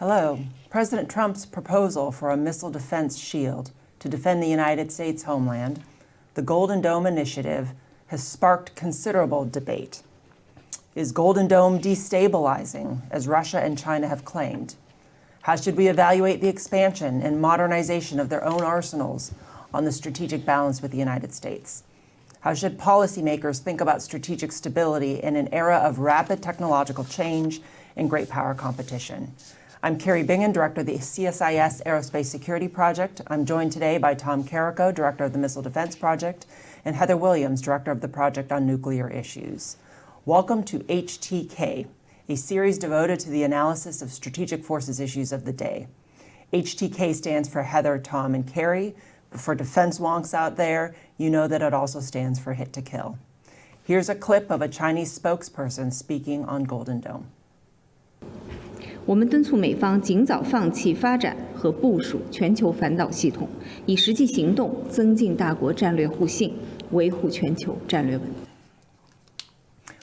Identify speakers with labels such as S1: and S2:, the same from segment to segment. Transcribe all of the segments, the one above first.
S1: Hello. President Trump's proposal for a missile defense shield to defend the United States homeland, the Golden Dome initiative, has sparked considerable debate. Is Golden Dome destabilizing, as Russia and China have claimed? How should we evaluate the expansion and modernization of their own arsenals on the strategic balance with the United States? How should policymakers think about strategic stability in an era of rapid technological change and great power competition? I'm Kari Bingen, Director of the CSIS Aerospace Security Project. I'm joined today by Tom Karako, Director of the Missile Defense Project, and Heather Williams, Director of the Project on Nuclear Issues. Welcome to HTK, a series devoted to the analysis of strategic forces issues of the day. HTK stands for Heather, Tom, and Kari. For defense wonks out there, you know that it also stands for hit to kill. Here's a clip of a Chinese spokesperson speaking on Golden Dome.
S2: 我们敦促美方尽早放弃发展和部署全球反导系统，以实际行动增进大国战略互信，维护全球战略稳定。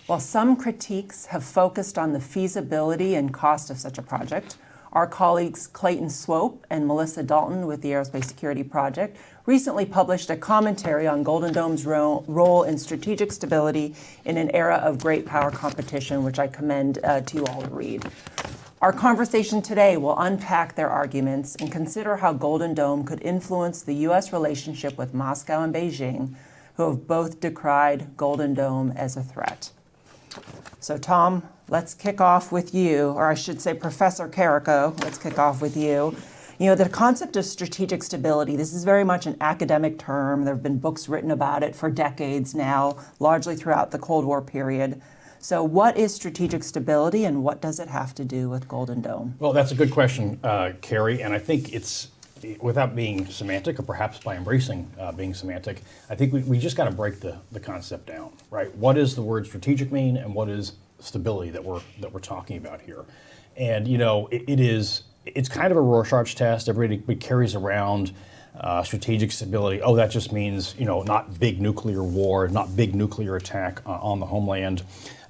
S1: While some critiques have focused on the feasibility and cost of such a project, our colleagues Clayton Swope and Melissa Dalton with the Aerospace Security Project recently published a commentary on Golden Dome's role in strategic stability in an era of great power competition, which I commend to you all to read. Our conversation today will unpack their arguments and consider how Golden Dome could influence the U.S. relationship with Moscow and Beijing, who have both decried Golden Dome as a threat. So, Tom, let's kick off with you, or I should say Professor Karako, let's kick off with you. You know, the concept of strategic stability, this is very much an academic term. There have been books written about it for decades now, largely throughout the Cold War period. So what is strategic stability and what does it have to do with Golden Dome?
S3: Well, that's a good question, Kari, and I think it's, without being semantic, or perhaps by embracing being semantic, I think we just got to break the concept down, right? What does the word strategic mean, and what is stability that we're talking about here? And you know, it's kind of a Rorschach test. Everybody carries around strategic stability. Oh, that just means, you know, not big nuclear war, not big nuclear attack on the homeland.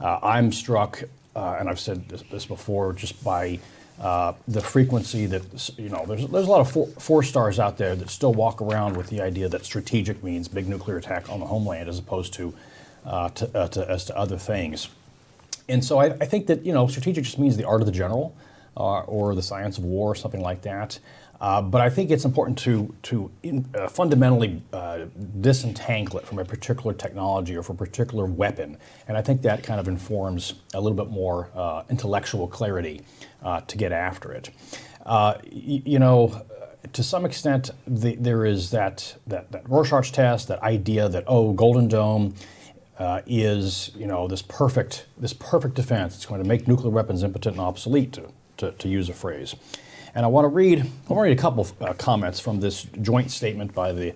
S3: I'm struck, and I've said this before, just by the frequency that, you know, there's a lot of four stars out there that still walk around with the idea that strategic means big nuclear attack on the homeland as opposed to other things. And so I think that, you know, strategic just means the art of the general or the science of war or something like that. But I think it's important to fundamentally disentangle it from a particular technology or from a particular weapon. And I think that kind of informs a little bit more intellectual clarity to get after it. You know, to some extent, there is that Rorschach test, that idea that, oh, Golden Dome is, you know, this perfect defense. It's going to make nuclear weapons impotent and obsolete, to use a phrase. And I want to read a couple of comments from this joint statement by the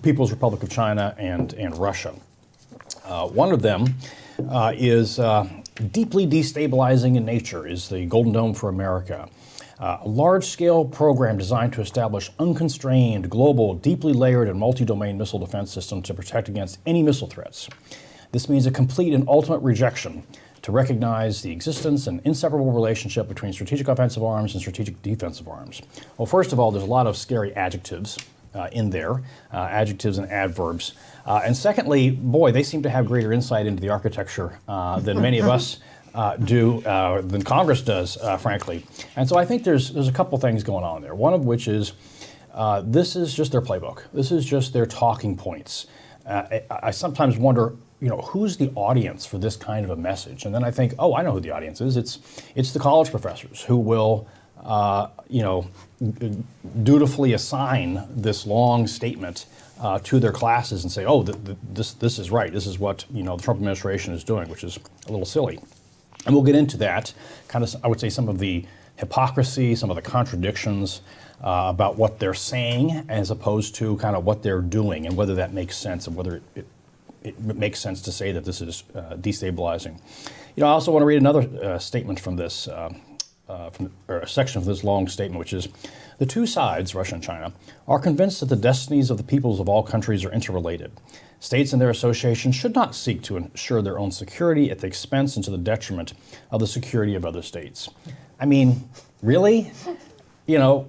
S3: People's Republic of China and Russia. One of them is deeply destabilizing in nature is the Golden Dome for America. A large-scale program designed to establish unconstrained, global, deeply layered, and multi-domain missile defense system to protect against any missile threats. This means a complete and ultimate rejection to recognize the existence and inseparable relationship between strategic offensive arms and strategic defensive arms. Well, first of all, there's a lot of scary adjectives in there, adjectives and adverbs. And secondly, boy, they seem to have greater insight into the architecture than many of us do, than Congress does, frankly. And so I think there's a couple things going on there. One of which is this is just their playbook. This is just their talking points. I sometimes wonder, you know, who's the audience for this kind of a message? And then I think, oh, I know who the audience is. It's the college professors who will, you know, dutifully assign this long statement to their classes and say, oh, this is right. This is what, you know, the Trump administration is doing, which is a little silly. And we'll get into that, kind of, I would say, some of the hypocrisy, some of the contradictions about what they're saying as opposed to kind of what they're doing and whether that makes sense and whether it makes sense to say that this is destabilizing. You know, I also want to read another statement from this, or a section of this long statement, which is, the two sides, Russia and China, are convinced that the destinies of the peoples of all countries are interrelated. States and their associations should not seek to ensure their own security at the expense and to the detriment of the security of other states. I mean, really? You know,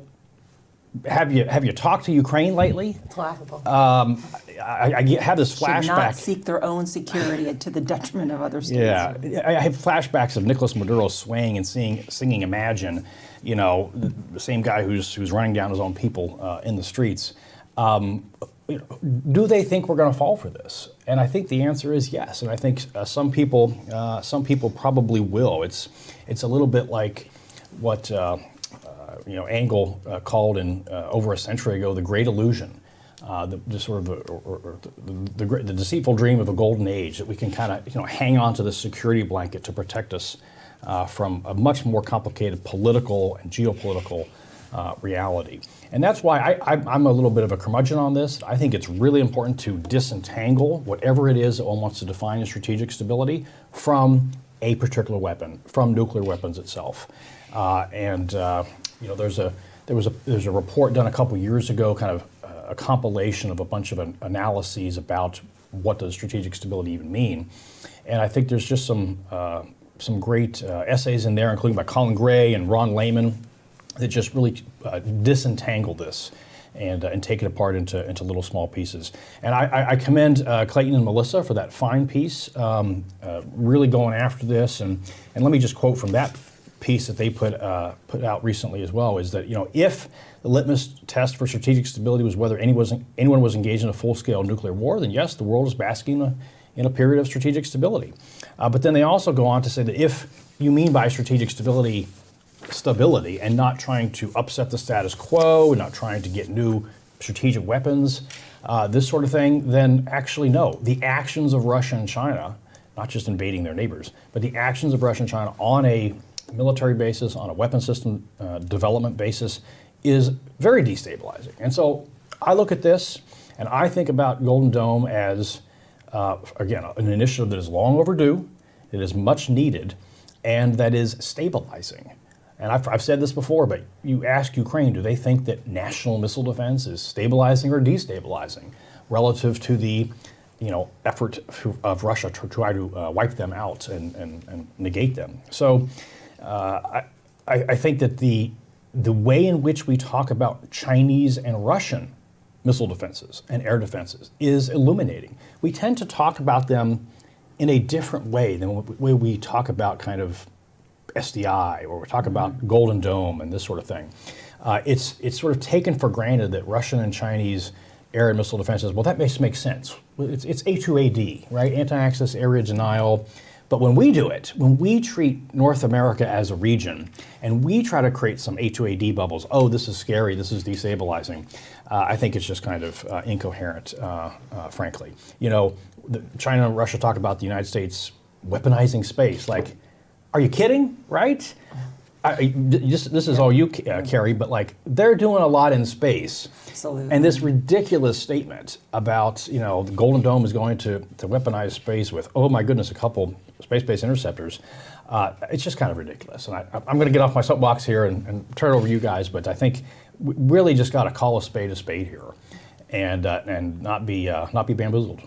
S3: have you talked to Ukraine lately?
S4: It's laughable.
S3: I have this
S1: Should
S3: flashback.
S1: not seek their own security to the detriment of other states.
S3: Yeah, I have flashbacks of Nicolas Maduro swaying and singing "Imagine," you know, the same guy who's running down his own people in the streets. You know, do they think we're going to fall for this? And I think the answer is yes. And I think some people probably will. It's a little bit like what you know, Engel called in over a century ago the Great Illusion. The sort of the deceitful dream of a golden age, that we can kind of, you know, hang on to the security blanket to protect us from a much more complicated political and geopolitical reality. And that's why I'm a little bit of a curmudgeon on this. I think it's really important to disentangle whatever it is that one wants to define as strategic stability from a particular weapon, from nuclear weapons itself. You know, there was a report done a couple years ago, kind of a compilation of a bunch of analyses about what does strategic stability even mean. And I think there's just some great essays in there, including by Colin Gray and Ron Lehman, that just really disentangle this and take it apart into little small pieces. And I commend Clayton and Melissa for that fine piece, really going after this. And let me just quote from that piece that they put out recently as well, is that, you know, if the litmus test for strategic stability was whether anyone was engaged in a full-scale nuclear war, then yes, the world is basking in a period of strategic stability. But then they also go on to say that if you mean by strategic stability and not trying to upset the status quo, and not trying to get new strategic weapons, this sort of thing, then actually no. The actions of Russia and China, not just invading their neighbors, but the actions of Russia and China on a military basis, on a weapon system development basis, is very destabilizing. And so I look at this and I think about Golden Dome as, again, an initiative that is long overdue, it is much needed, and that is stabilizing. And I've said this before, but you ask Ukraine, do they think that national missile defense is stabilizing or destabilizing relative to the, you know, effort of Russia to try to wipe them out and negate them? So I think that the way in which we talk about Chinese and Russian missile defenses and air defenses is illuminating. We tend to talk about them in a different way than the way we talk about kind of SDI, or we talk about Golden Dome and this sort of thing. It's sort of taken for granted that Russian and Chinese air and missile defenses, well, that makes sense. It's A2AD, right? Anti-access area denial. But when we do it, when we treat North America as a region and we try to create some A2AD bubbles, oh, this is scary, this is destabilizing, I think it's just kind of incoherent, frankly. You know, China and Russia talk about the United States weaponizing space. Like, are you kidding, right? This is all you, Kari, but like, they're doing a lot in space.
S1: Absolutely.
S3: And this ridiculous statement about, you know, the Golden Dome is going to weaponize space with, oh my goodness, a couple space-based interceptors, it's just kind of ridiculous. And I'm going to get off my soapbox here and turn it over to you guys, but I think we really just got to call a spade here, and not be bamboozled.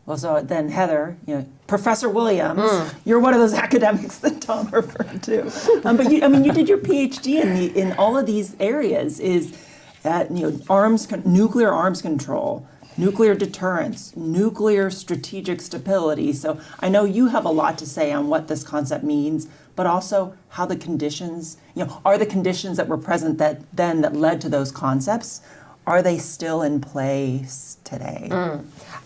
S1: Well, so then Heather, you know, Professor Williams, you're one of those academics that Tom referred to. But you did your PhD in all of these areas. Is you know, nuclear arms control, nuclear deterrence, nuclear strategic stability. So I know you have a lot to say on what this concept means, but also how the conditions, you know, are the conditions that were present that led to those concepts, are they still in place today?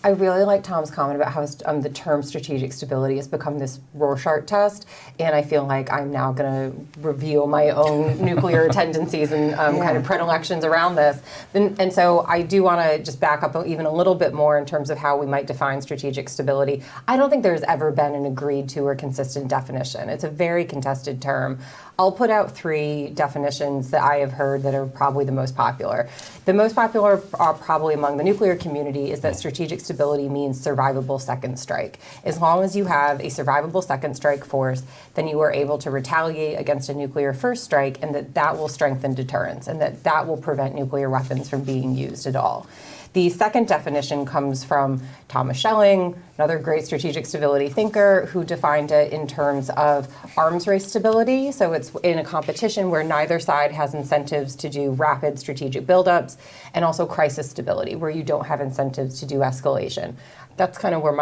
S4: I really like Tom's comment about how the term strategic stability has become this Rorschach test, and I feel like I'm now going to reveal my own nuclear tendencies and kind of predilections around this. And so I do want to just back up even a little bit more in terms of how we might define strategic stability. I don't think there's ever been an agreed to or consistent definition. It's a very contested term. I'll put out 3 definitions that I have heard that are probably the most popular. The most popular are probably among the nuclear community is that strategic stability means survivable second strike. As long as you have a survivable second strike force, then you are able to retaliate against a nuclear first strike, and that will strengthen deterrence, and that will prevent nuclear weapons from being used at all. The second definition comes from Thomas Schelling, another great strategic stability thinker, who defined it in terms of arms race stability. So it's in a competition where neither side has incentives to do rapid strategic buildups, and also crisis stability, where you don't have incentives to do escalation. That's kind of where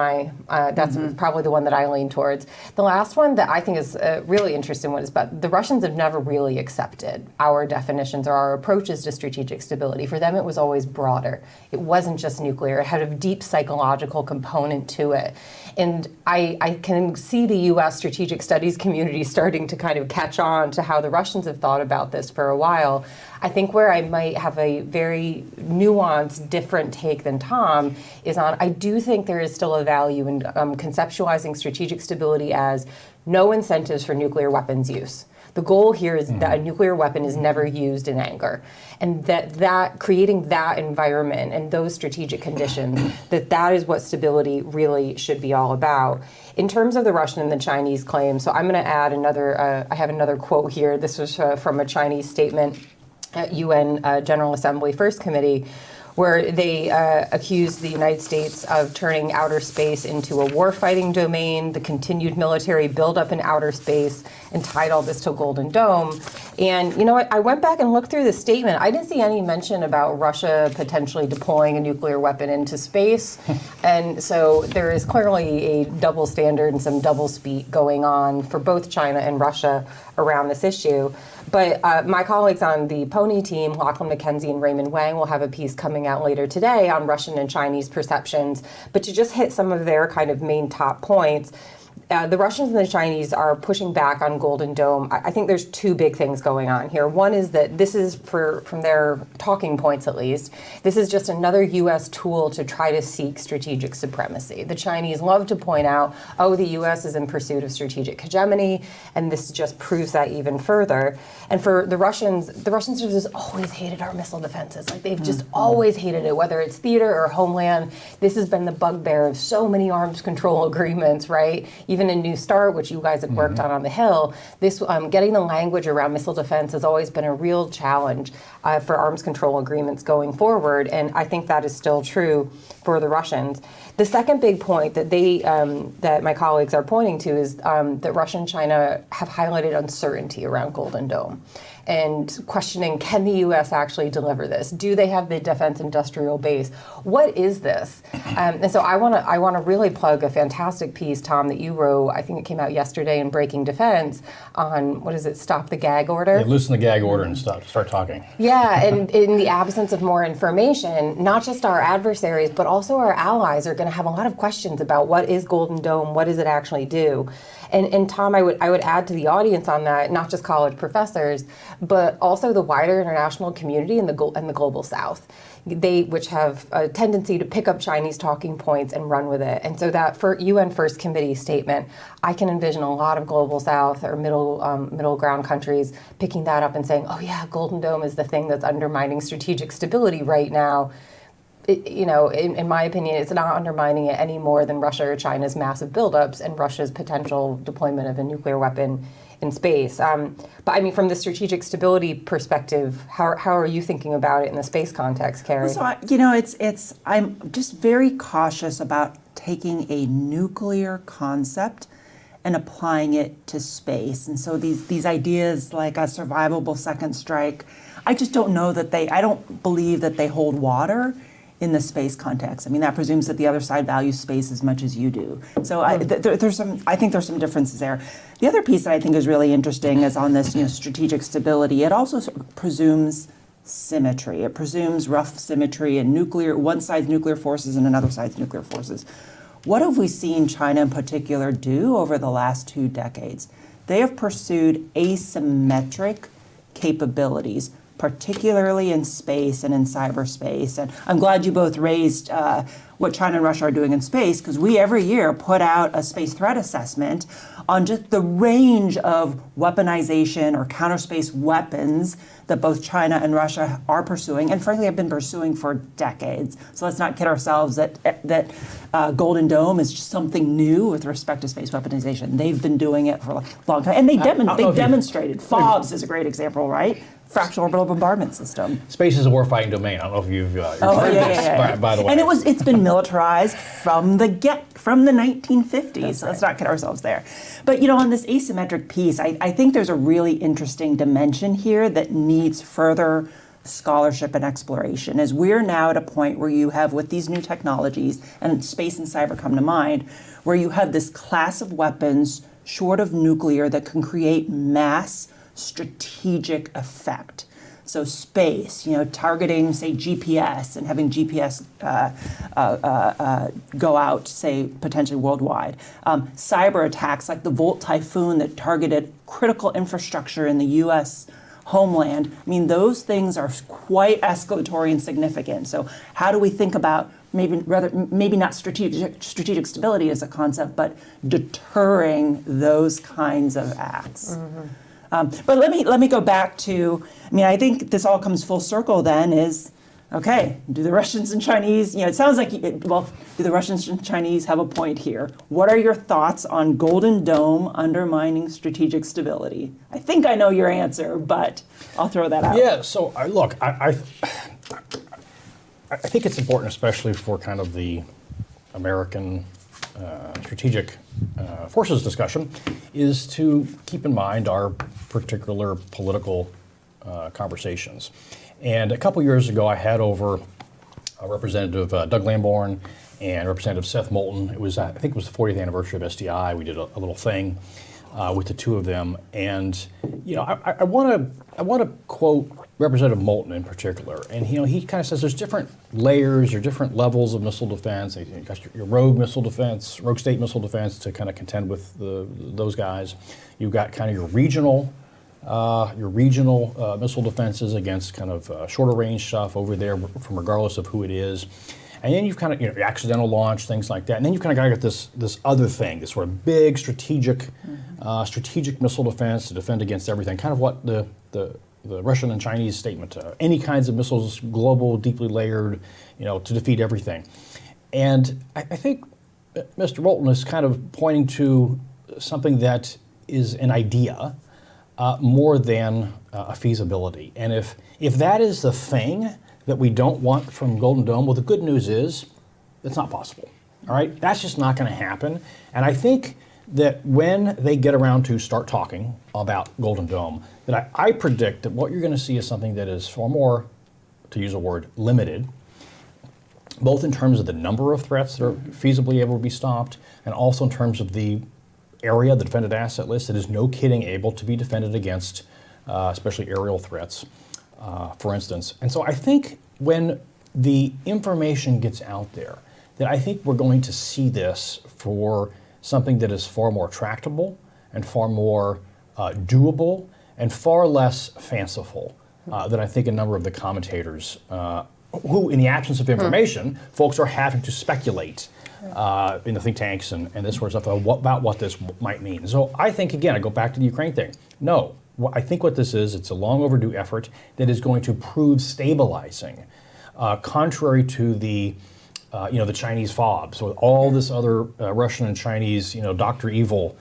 S4: that's probably the one that I lean towards. The last one that I think is a really interesting one is, but the Russians have never really accepted our definitions or our approaches to strategic stability. For them, it was always broader. It wasn't just nuclear. It had a deep psychological component to it. And I can see the US strategic studies community starting to kind of catch on to how the Russians have thought about this for a while. I think where I might have a very nuanced, different take than Tom is on, I do think there is still a value in conceptualizing strategic stability as no incentives for nuclear weapons use. The goal here is that a nuclear weapon is never used in anger. And that creating that environment and those strategic conditions, that is what stability really should be all about. In terms of the Russian and the Chinese claims, so I'm going to add another, I have another quote here. This was from a Chinese statement at UN General Assembly First Committee, where they accused the United States of turning outer space into a warfighting domain, the continued military buildup in outer space, and tied all this to Golden Dome. And you know what? I went back and looked through the statement. I didn't see any mention about Russia potentially deploying a nuclear weapon into space. And so there is clearly a double standard and some double speak going on for both China and Russia around this issue. But my colleagues on the Pony team, Lachlan McKenzie and Raymond Wang, will have a piece coming out later today on Russian and Chinese perceptions. But to just hit some of their kind of main top points, the Russians and the Chinese are pushing back on Golden Dome. I think there's two big things going on here. One is that this is, from their talking points at least, this is just another U.S. tool to try to seek strategic supremacy. The Chinese love to point out, oh, the U.S. is in pursuit of strategic hegemony, and this just proves that even further. And for the Russians have just always hated our missile defenses. Like, they've just always hated it, whether it's theater or homeland. This has been the bugbear of so many arms control agreements, right? Even in New START, which you guys had worked on the Hill, this getting the language around missile defense has always been a real challenge for arms control agreements going forward, and I think that is still true for the Russians. The second big point that that my colleagues are pointing to is that Russia and China have highlighted uncertainty around Golden Dome, and questioning, can the U.S. actually deliver this? Do they have the defense industrial base? What is this? And so I want to really plug a fantastic piece, Tom, that you wrote. I think it came out yesterday in Breaking Defense on, what is it, Stop the Gag Order?
S3: Yeah, loosen the gag order and start talking.
S4: Yeah, and in the absence of more information, not just our adversaries, but also our allies are going to have a lot of questions about what is Golden Dome, what does it actually do? And Tom, I would add to the audience on that, not just college professors, but also the wider international community and the global South, which have a tendency to pick up Chinese talking points and run with it. And so that for UN First Committee statement, I can envision a lot of global South or middle ground countries picking that up and saying, oh yeah, Golden Dome is the thing that's undermining strategic stability right now. In my opinion, it's not undermining it any more than Russia or China's massive buildups and Russia's potential deployment of a nuclear weapon in space. But I mean, from the strategic stability perspective, how are you thinking about it in the space context, Kari?
S1: So, I'm just very cautious about taking a nuclear concept and applying it to space. And so these ideas like a survivable second strike, I just don't know that I don't believe that they hold water in the space context. I mean, that presumes that the other side values space as much as you do. So I think there's some differences there. The other piece that I think is really interesting is on this, strategic stability. It also presumes symmetry. It presumes rough symmetry and one side's nuclear forces and another side's nuclear forces. What have we seen China in particular do over the last 2 decades? They have pursued asymmetric capabilities, particularly in space and in cyberspace. And I'm glad you both raised what China and Russia are doing in space, because we every year put out a space threat assessment on just the range of weaponization or counter-space weapons that both China and Russia are pursuing, and frankly have been pursuing for decades. So let's not kid ourselves that Golden Dome is just something new with respect to space weaponization. They've been doing it for a long time, and they demonstrated. FOBS is a great example, right? Fractional orbital bombardment system.
S3: Space is a warfighting domain. I don't know if you've heard this, by the way.
S1: And it's been militarized from the 1950s. So let's not kid ourselves there. But on this asymmetric piece, I think there's a really interesting dimension here that needs further scholarship and exploration, as we're now at a point where you have, with these new technologies, and space and cyber come to mind, where you have this class of weapons short of nuclear that can create mass strategic effect. So space, targeting, say, GPS and having GPS go out, say, potentially worldwide. Cyber attacks like the Volt Typhoon that targeted critical infrastructure in the U.S. homeland. I mean, those things are quite escalatory and significant. So how do we think about maybe not strategic stability as a concept, but deterring those kinds of acts? But let me go back to, I think this all comes full circle then is, okay, do the Russians and Chinese, it sounds like, do the Russians and Chinese have a point here? What are your thoughts on Golden Dome undermining strategic stability? I think I know your answer, but I'll throw that out.
S3: Yeah, so look, I think it's important, especially for kind of the American strategic forces discussion, is to keep in mind our particular political conversations. And a couple years ago, I had over Representative Doug Lamborn and Representative Seth Moulton. I think it was the 40th anniversary of SDI. We did a little thing with the two of them, and I want to quote Representative Moulton in particular. And he kind of says there's different layers or different levels of missile defense. You've got your rogue missile defense, rogue state missile defense to kind of contend with those guys. You've got kind of your regional missile defenses against kind of shorter range stuff over there, from regardless of who it is. And then you've kind of your accidental launch, things like that. And then you've kind of got this other thing, this sort of big strategic missile defense to defend against everything. Kind of what the Russian and Chinese statement, any kinds of missiles, global, deeply layered, to defeat everything. And I think Mr. Moulton is kind of pointing to something that is an idea more than a feasibility. And if that is the thing that we don't want from Golden Dome, well, the good news is it's not possible. All right, that's just not going to happen. And I think that when they get around to start talking about Golden Dome, that I predict that what you're going to see is something that is far more, to use a word, limited, both in terms of the number of threats that are feasibly able to be stopped, and also in terms of the area, the defended asset list, that is no kidding able to be defended against, especially aerial threats, for instance. And so I think when the information gets out there, that I think we're going to see this for something that is far more tractable and far more doable and far less fanciful than I think a number of the commentators who, in the absence of information, folks are having to speculate in the think tanks and this sort of stuff about what this might mean. So I think, again, I go back to the Ukraine thing. No, I think what this is, it's a long overdue effort that is going to prove stabilizing, contrary to the Chinese FOB. So all this other Russian and Chinese, Dr. Evil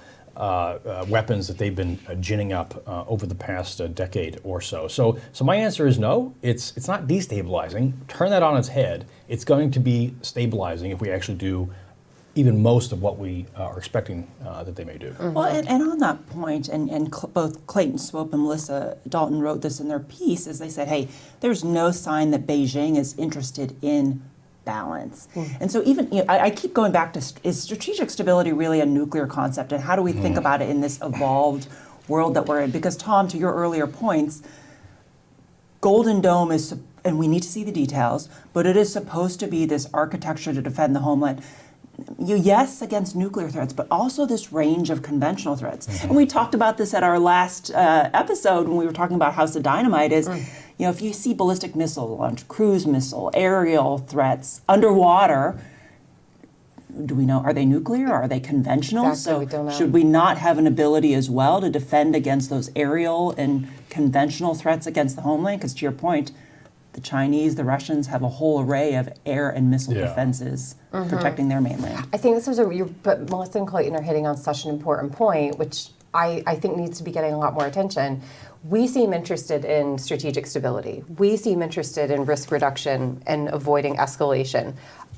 S3: weapons that they've been ginning up over the past decade or so. So my answer is no, it's not destabilizing. Turn that on its head. It's going to be stabilizing if we actually do even most of what we are expecting that they may do.
S1: Well, and on that point, both Clayton Swope and Melissa Dalton wrote this in their piece, as they said, hey, there's no sign that Beijing is interested in balance. And so even, I keep going back to, is strategic stability really a nuclear concept, and how do we think about it in this evolved world that we're in? Because Tom, to your earlier points, Golden Dome is, and we need to see the details, but it is supposed to be this architecture to defend the homeland. Yes, against nuclear threats, but also this range of conventional threats. And we talked about this at our last episode when we were talking about House of Dynamite is, if you see ballistic missile launch, cruise missile, aerial threats, underwater, do we know, are they nuclear? Are they conventional?
S4: Exactly, we don't know.
S1: Should we not have an ability as well to defend against those aerial and conventional threats against the homeland? Because to your point, the Chinese, the Russians have a whole array of air and missile
S3: Yeah.
S1: defenses protecting their mainland.
S4: I think this was but Melissa and Clayton are hitting on such an important point, which I think needs to be getting a lot more attention. We seem interested in strategic stability. We seem interested in risk reduction and avoiding escalation.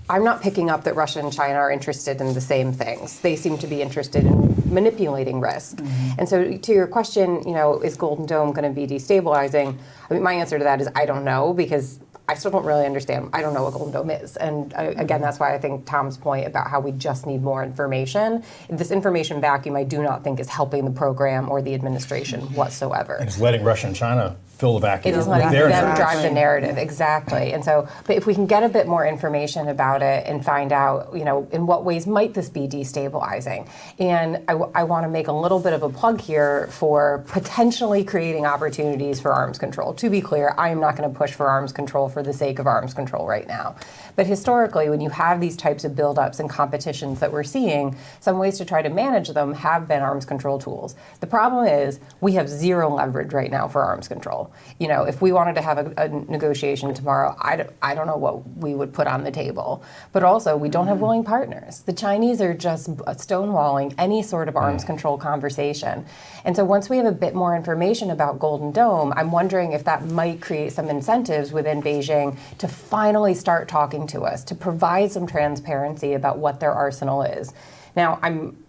S4: I'm not picking up that Russia and China are interested in the same things. They seem to be interested in manipulating risk. And so to your question, is Golden Dome going to be destabilizing? I mean, my answer to that is I don't know, because I still don't really understand. I don't know what Golden Dome is. And again, that's why I think Tom's point about how we just need more information. This information vacuum, I do not think is helping the program or the administration whatsoever.
S3: And it's letting Russia and China fill the vacuum.
S4: It is letting
S3: Their
S4: them
S3: narrative.
S4: drive the narrative, exactly. And so, but if we can get a bit more information about it and find out, in what ways might this be destabilizing? And I want to make a little bit of a plug here for potentially creating opportunities for arms control. To be clear, I am not going to push for arms control for the sake of arms control right now. But historically, when you have these types of buildups and competitions that we're seeing, some ways to try to manage them have been arms control tools. The problem is we have zero leverage right now for arms control. If we wanted to have a negotiation tomorrow, I don't know what we would put on the table. But also, we don't have willing partners. The Chinese are just stonewalling any sort of arms control conversation. And so once we have a bit more information about Golden Dome, I'm wondering if that might create some incentives within Beijing to finally start talking to us, to provide some transparency about what their arsenal is. Now,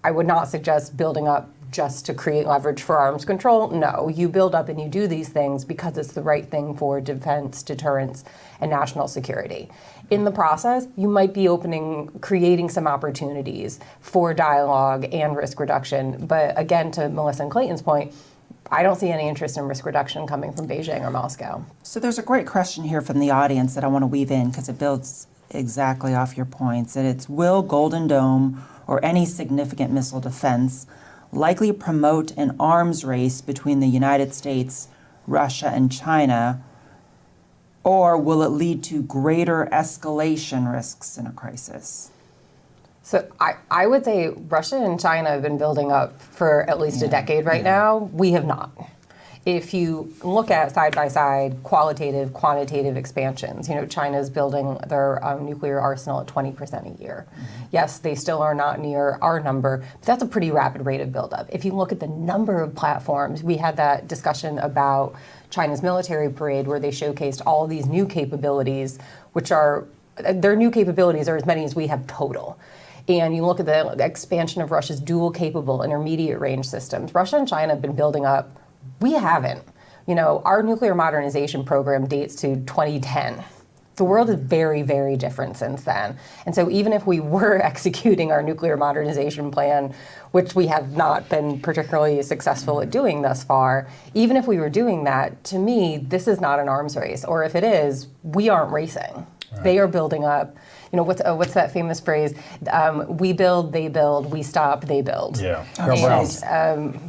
S4: I would not suggest building up just to create leverage for arms control. No, you build up and you do these things because it's the right thing for defense, deterrence, and national security. In the process, you might be creating some opportunities for dialogue and risk reduction. But again, to Melissa and Clayton's point, I don't see any interest in risk reduction coming from Beijing or Moscow.
S1: So there's a great question here from the audience that I want to weave in because it builds exactly off your points. And it's, will Golden Dome or any significant missile defense likely promote an arms race between the United States, Russia, and China, or will it lead to greater escalation risks in a crisis?
S4: So I would say Russia and China have been building up for at least a decade right now. We have not. If you look at side by side qualitative, quantitative expansions, China's building their nuclear arsenal at 20% a year. Yes, they still are not near our number, but that's a pretty rapid rate of buildup. If you look at the number of platforms, we had that discussion about China's military parade where they showcased all these new capabilities, which are, their new capabilities are as many as we have total. And you look at the expansion of Russia's dual capable intermediate range systems. Russia and China have been building up. We haven't. Our nuclear modernization program dates to 2010. The world is very, very different since then. And so even if we were executing our nuclear modernization plan, which we have not been particularly successful at doing thus far, even if we were doing that, to me, this is not an arms race. Or if it is, we aren't racing. Right. They are building up. What's that famous phrase? We build, they build, we stop, they build.
S3: Yeah, Harold Brown.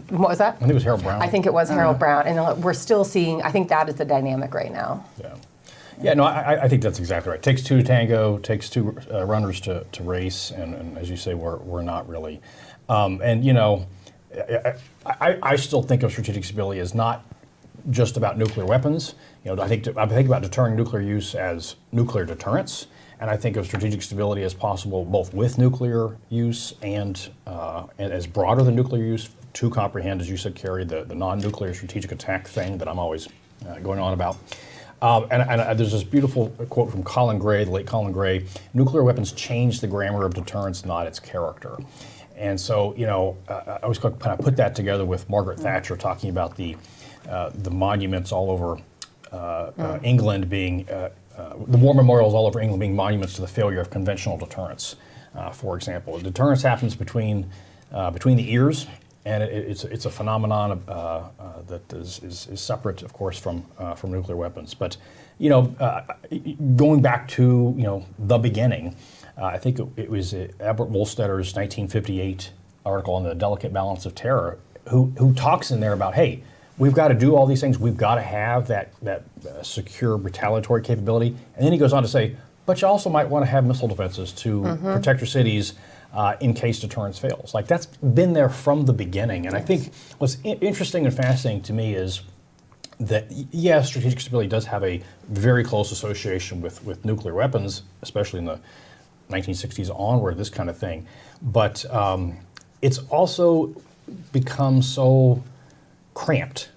S4: What was that?
S3: I think it was Harold Brown.
S4: I think it was Harold Brown. And we're still seeing, I think that is the dynamic right now.
S3: Yeah, no, I think that's exactly right. It takes two to tango, takes two runners to race, and as you say, we're not really. I still think of strategic stability as not just about nuclear weapons. I think about deterring nuclear use as nuclear deterrence. And I think of strategic stability as possible both with nuclear use and as broader than nuclear use to comprehend, as you said, Kari, the non-nuclear strategic attack thing that I'm always going on about. And there's this beautiful quote from Colin Gray, the late Colin Gray: nuclear weapons change the grammar of deterrence, not its character. And so, I always kind of put that together with Margaret Thatcher talking about the monuments all over England being the war memorials all over England being monuments to the failure of conventional deterrence. For example, deterrence happens between the ears, and it's a phenomenon that is separate, of course, from nuclear weapons. But going back to the beginning, I think it was Albert Wohlstetter's 1958 article on the delicate balance of terror, who talks in there about, hey, we've got to do all these things. We've got to have that secure retaliatory capability. And then he goes on to say, but you also might want to have missile defenses to protect your cities in case deterrence fails. Like, that's been there from the beginning. And I think what's interesting and fascinating to me is that yes, strategic stability does have a very close association with nuclear weapons, especially in the 1960s onward, this kind of thing. But it's also become so cramped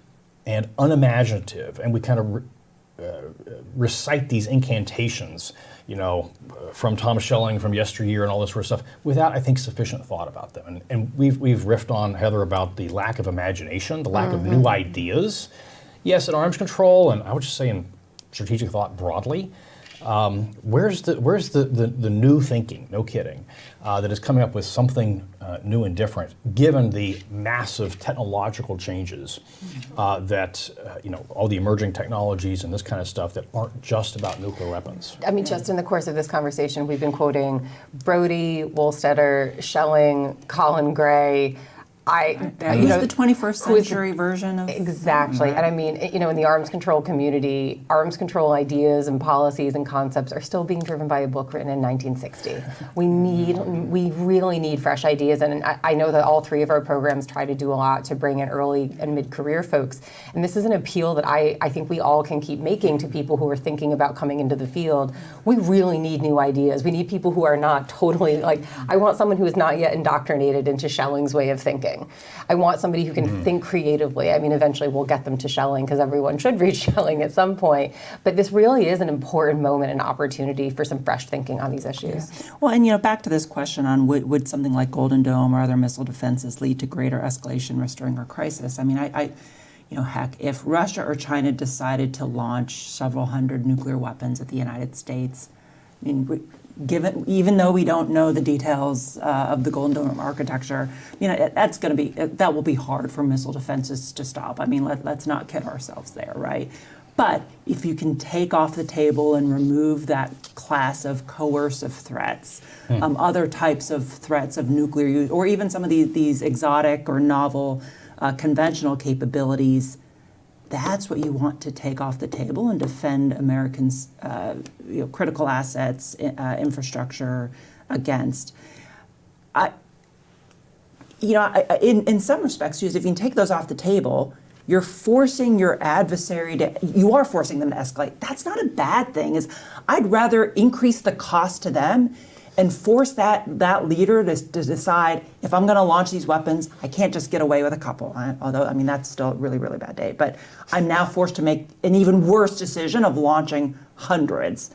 S3: and unimaginative, and we kind of recite these incantations, from Tom Schelling from yesteryear and all this sort of stuff, without, I think, sufficient thought about them. And we've riffed on, Heather, about the lack of imagination, the lack of new ideas. Yes, in arms control, and I would just say in strategic thought broadly. Where's the new thinking? No kidding, that is coming up with something new and different, given the massive technological changes that all the emerging technologies and this kind of stuff that aren't just about nuclear weapons.
S4: I mean, just in the course of this conversation, we've been quoting Brody, Wohlstetter, Schelling, Colin Gray.
S1: Who's the 21st century version of
S4: exactly? And I mean, in the arms control community, arms control ideas and policies and concepts are still being driven by a book written in 1960. We really need fresh ideas, and I know that all three of our programs try to do a lot to bring in early and mid-career folks. And this is an appeal that I think we all can keep making to people who are thinking about coming into the field. We really need new ideas. We need people who are not totally I want someone who is not yet indoctrinated into Schelling's way of thinking. I want somebody who can think creatively. I mean, eventually we'll get them to Schelling because everyone should read Schelling at some point. But this really is an important moment and opportunity for some fresh thinking on these issues.
S1: Yeah. Well, and back to this question on would something like Golden Dome or other missile defenses lead to greater escalation, restoring our crisis? I mean, heck, if Russia or China decided to launch several hundred nuclear weapons at the United States, I mean, even though we don't know the details of the Golden Dome architecture, that will be hard for missile defenses to stop. I mean, let's not kid ourselves there, right? But if you can take off the table and remove that class of coercive threats, other types of threats of nuclear use, or even some of these exotic or novel conventional capabilities, that's what you want to take off the table and defend Americans' critical assets, infrastructure against. In some respects, if you can take those off the table, you're forcing your adversary you are forcing them to escalate. That's not a bad thing. I'd rather increase the cost to them and force that leader to decide, if I'm going to launch these weapons, I can't just get away with a couple. Although, that's still a really, really bad day. But I'm now forced to make an even worse decision of launching hundreds.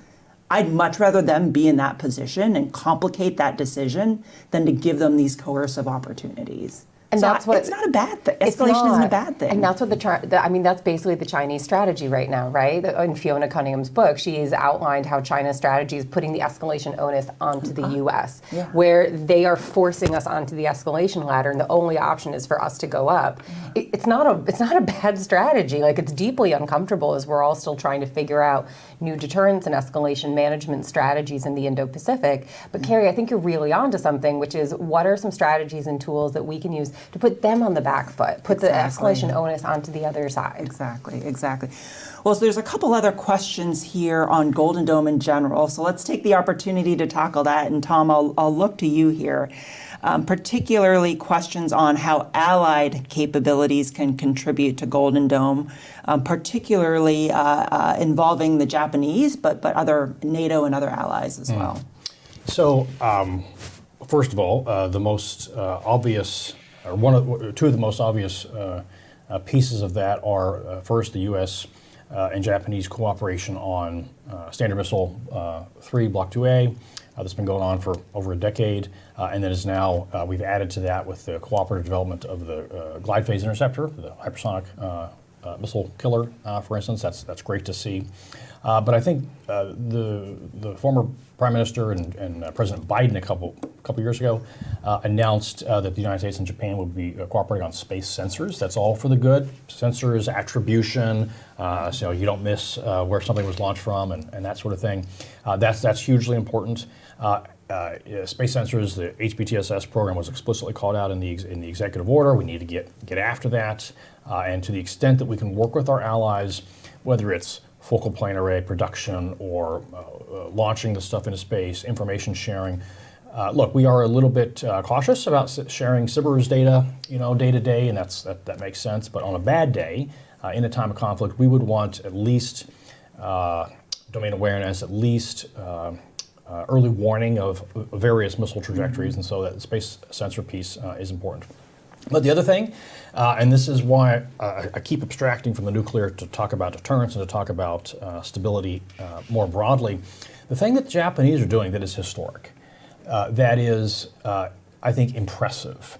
S1: I'd much rather them be in that position and complicate that decision than to give them these coercive opportunities. And so it's not a bad thing. Escalation isn't a bad thing.
S4: And that's what that's basically the Chinese strategy right now, right? In Fiona Cunningham's book, she's outlined how China's strategy is putting the escalation onus onto the U.S., where they are forcing us onto the escalation ladder, and the only option is for us to go up. It's not a bad strategy. It's deeply uncomfortable as we're all still trying to figure out new deterrence and escalation management strategies in the Indo-Pacific. But Kari, I think you're really onto something, which is what are some strategies and tools that we can use to put them on the back foot, put the escalation onus onto the other side.
S1: Exactly. Well, so there's a couple other questions here on Golden Dome in general. So let's take the opportunity to tackle that. And Tom, I'll look to you here. Particularly questions on how allied capabilities can contribute to Golden Dome, particularly involving the Japanese, but other NATO and other allies as well.
S3: So, first of all, the most obvious, or two of the most obvious pieces of that are first the U.S. And Japanese cooperation on Standard Missile 3 Block 2A. That's been going on for over a decade, and that is now, we've added to that with the cooperative development of the glide phase interceptor, the hypersonic missile killer, for instance. That's great to see. But I think the former Prime Minister and President Biden a couple years ago announced that the United States and Japan would be cooperating on space sensors. That's all for the good. Sensors, attribution, so you don't miss where something was launched from and that sort of thing. That's hugely important. Space sensors, the HBTSS program was explicitly called out in the executive order. We need to get after that, and to the extent that we can work with our allies, whether it's focal plane array production or launching the stuff into space, information sharing. Look, we are a little bit cautious about sharing SBIRS data, day to day, and that makes sense. But on a bad day, in a time of conflict, we would want at least domain awareness, at least early warning of various missile trajectories, and so that space sensor piece is important. But the other thing, and this is why I keep abstracting from the nuclear to talk about deterrence and to talk about stability more broadly, the thing that the Japanese are doing that is historic, that is, I think, impressive,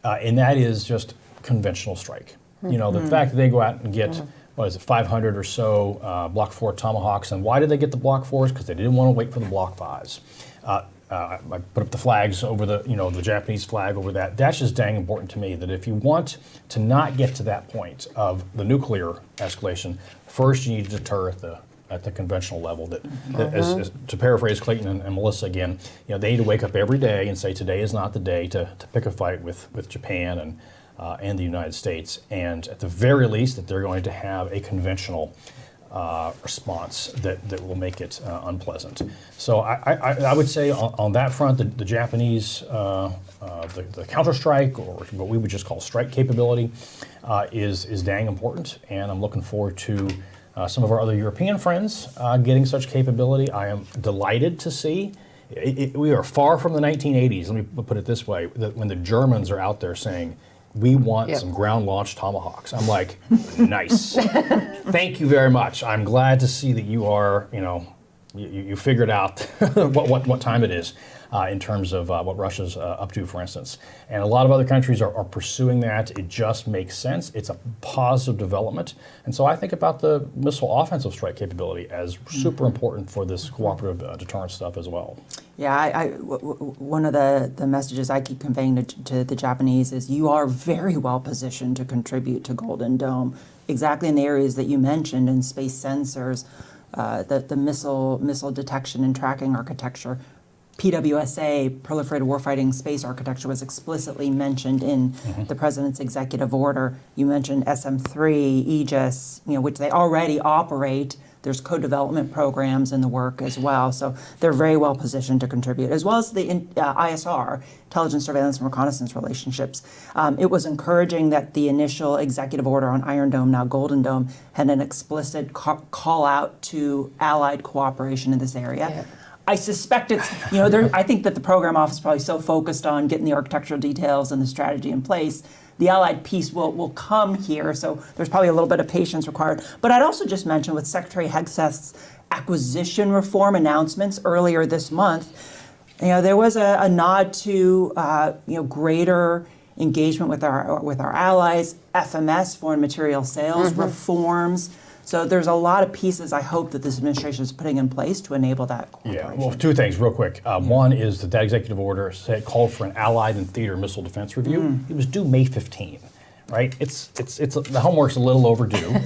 S3: and that is just conventional strike. You know, the fact that they go out and get, 500 or so Block 4 Tomahawks, and why did they get the Block 4s? Because they didn't want to wait for the Block 5s. I put up the flags over the, the Japanese flag over that. That's just dang important to me, that if you want to not get to that point of the nuclear escalation, first you need to deter at the conventional level. That as to paraphrase Clayton and Melissa again, they need to wake up every day and say today is not the day to pick a fight with Japan and the United States, and at the very least that they're going to have a conventional response that will make it unpleasant. So I would say on that front, the Japanese, the counterstrike, or what we would just call strike capability, is dang important, and I'm looking forward to some of our other European friends getting such capability. I am delighted to see. We are far from the 1980s, let me put it this way, that when the Germans are out there saying, we want some ground-launched Tomahawks. I'm like, nice. Thank you very much. I'm glad to see that you are, you figured out what time it is in terms of what Russia's up to, for instance. And a lot of other countries are pursuing that. It just makes sense. It's a positive development. And so I think about the missile offensive strike capability as super important for this cooperative deterrence stuff as well.
S1: Yeah, one of the messages I keep conveying to the Japanese is you are very well positioned to contribute to Golden Dome, exactly in the areas that you mentioned, in space sensors, the missile detection and tracking architecture. PWSA, proliferated warfighting space architecture, was explicitly mentioned in the president's executive order. You mentioned SM-3, Aegis, which they already operate. There's co-development programs in the work as well. So they're very well positioned to contribute, as well as the ISR, intelligence, surveillance, and reconnaissance relationships. It was encouraging that the initial executive order on Iron Dome, now Golden Dome, had an explicit call out to allied cooperation in this area. Yeah. I suspect it's, I think that the program office is probably so focused on getting the architectural details and the strategy in place. The allied piece will come here, so there's probably a little bit of patience required. But I'd also just mention with Secretary Hegseth's acquisition reform announcements earlier this month, there was a nod to greater engagement with our allies, FMS, foreign material sales reforms. So there's a lot of pieces I hope that this administration is putting in place to enable that cooperation.
S3: Yeah, well, two things real quick. One is that executive order called for an Allied and Theater Missile Defense Review. It was due May 15, right? It's the homework's a little overdue.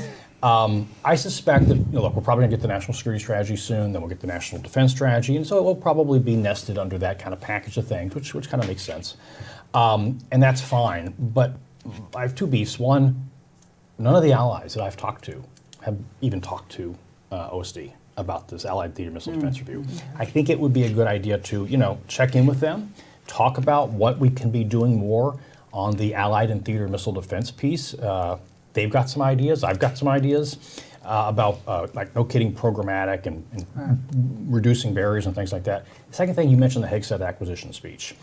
S3: I suspect that, look, we're probably going to get the National Security Strategy soon, then we'll get the National Defense Strategy, and so it will probably be nested under that kind of package of things, which kind of makes sense. And that's fine, but I have two beefs. One, none of the allies that I've talked to have even talked to OSD about this Allied Theater Missile Defense Review. I think it would be a good idea to, check in with them, talk about what we can be doing more on the Allied and Theater Missile Defense piece. They've got some ideas, I've got some ideas about, no kidding, programmatic and reducing barriers and things like that. The second thing, you mentioned the Hegseth acquisition speech.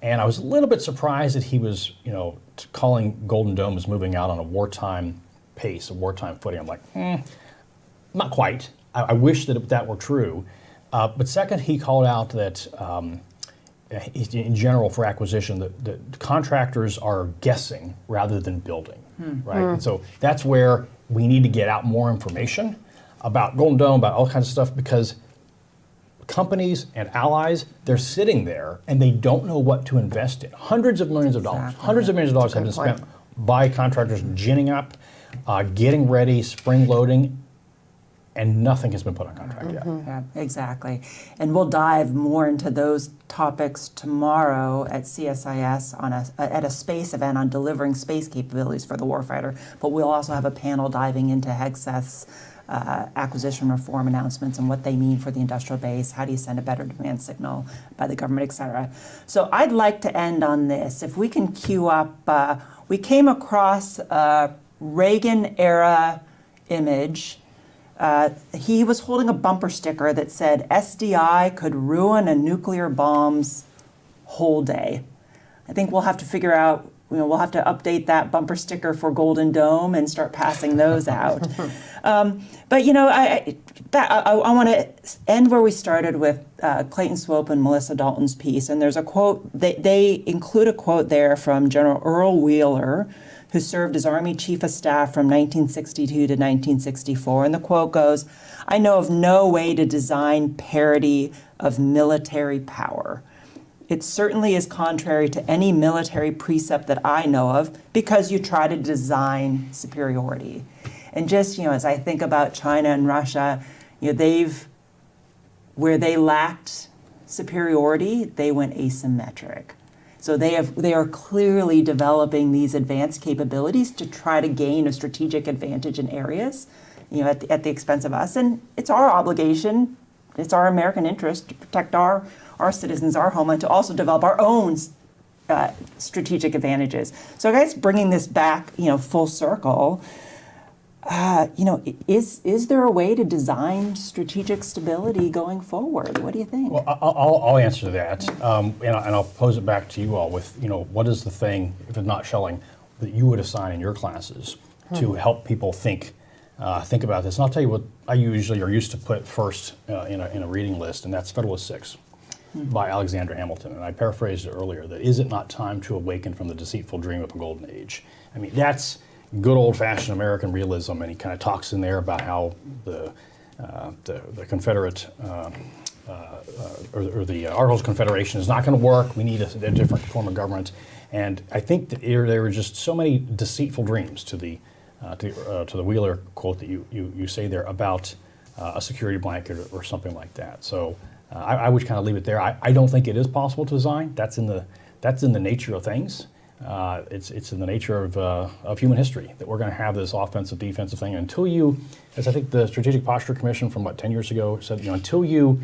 S3: And I was a little bit surprised that he was, calling Golden Dome as moving out on a wartime pace, a wartime footing. I'm like, not quite. I wish that were true. But second, he called out that in general for acquisition, the contractors are guessing rather than building, right? And so that's where we need to get out more information about Golden Dome, about all kinds of stuff, because companies and allies, they're sitting there and they don't know what to invest in. Hundreds of millions of dollars have been spent by contractors ginning up, getting ready, spring loading, and nothing has been put on contract yet.
S1: Yeah, exactly. And we'll dive more into those topics tomorrow at CSIS at a space event on delivering space capabilities for the warfighter. But we'll also have a panel diving into Hegseth's acquisition reform announcements and what they mean for the industrial base. How do you send a better demand signal by the government, et cetera. So I'd like to end on this. If we can queue up, we came across Reagan-era image. He was holding a bumper sticker that said, "SDI could ruin a nuclear bomb's whole day." I think we'll have to figure out, we'll have to update that bumper sticker for Golden Dome and start passing those out. But I want to end where we started with Clayton Swope and Melissa Dalton's piece. And there's a quote, they include a quote there from General Earl Wheeler, who served as Army Chief of Staff from 1962 to 1964. And the quote goes, "I know of no way to design parity of military power. It certainly is contrary to any military precept that I know of, because you try to design superiority." And just, as I think about China and Russia, where they lacked superiority, they went asymmetric. So they are clearly developing these advanced capabilities to try to gain a strategic advantage in areas, at the expense of us. And it's our obligation, it's our American interest to protect our citizens, our homeland, to also develop our own strategic advantages. So I guess bringing this back, full circle, is there a way to design strategic stability going forward? What do you think?
S3: Well, I'll answer that, and I'll pose it back to you all with, what is the thing, if it's not shelling, that you would assign in your classes to help people think about this? And I'll tell you what I usually are used to put first in a reading list, and that's Federalist 6 by Alexander Hamilton. And I paraphrased it earlier, that is it not time to awaken from the deceitful dream of a golden age? I mean, that's good old-fashioned American realism, and he kind of talks in there about how the Confederate or the Articles of Confederation is not going to work. We need a different form of government, and I think that there were just so many deceitful dreams to the Wheeler quote that you say there about a security blanket or something like that. So I would kind of leave it there. I don't think it is possible to design. That's in the nature of things. It's in the nature of human history that we're going to have this offensive, defensive thing until you, as I think the Strategic Posture Commission from 10 years ago said, until you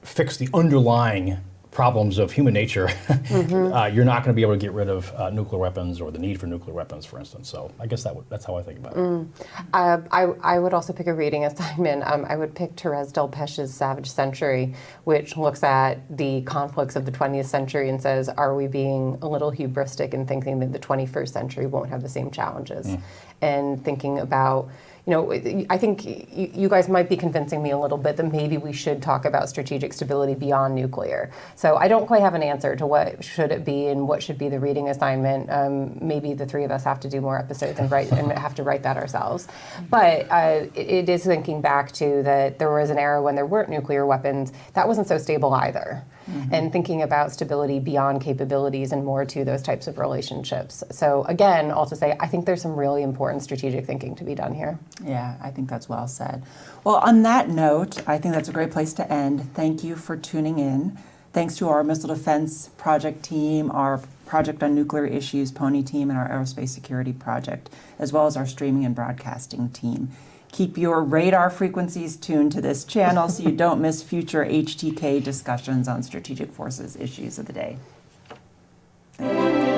S3: fix the underlying problems of human nature, you're not going to be able to get rid of nuclear weapons or the need for nuclear weapons, for instance. So I guess that's how I think about it.
S4: I would also pick a reading assignment. I would pick Therese Delpech's Savage Century, which looks at the conflicts of the 20th century and says, are we being a little hubristic in thinking that the 21st century won't have the same challenges? And thinking about, I think you guys might be convincing me a little bit that maybe we should talk about strategic stability beyond nuclear. So I don't quite have an answer to what should it be and what should be the reading assignment. Maybe the three of us have to do more episodes and have to write that ourselves. But it is thinking back to that there was an era when there weren't nuclear weapons. That wasn't so stable either. And thinking about stability beyond capabilities and more to those types of relationships. So again, all to say, I think there's some really important strategic thinking to be done here.
S1: Yeah, I think that's well said. Well, on that note, I think that's a great place to end. Thank you for tuning in. Thanks to our Missile Defense Project team, our Project on Nuclear Issues Pony team, and our Aerospace Security Project, as well as our streaming and broadcasting team. Keep your radar frequencies tuned to this channel so you don't miss future HTK discussions on strategic forces issues of the day. Thank you.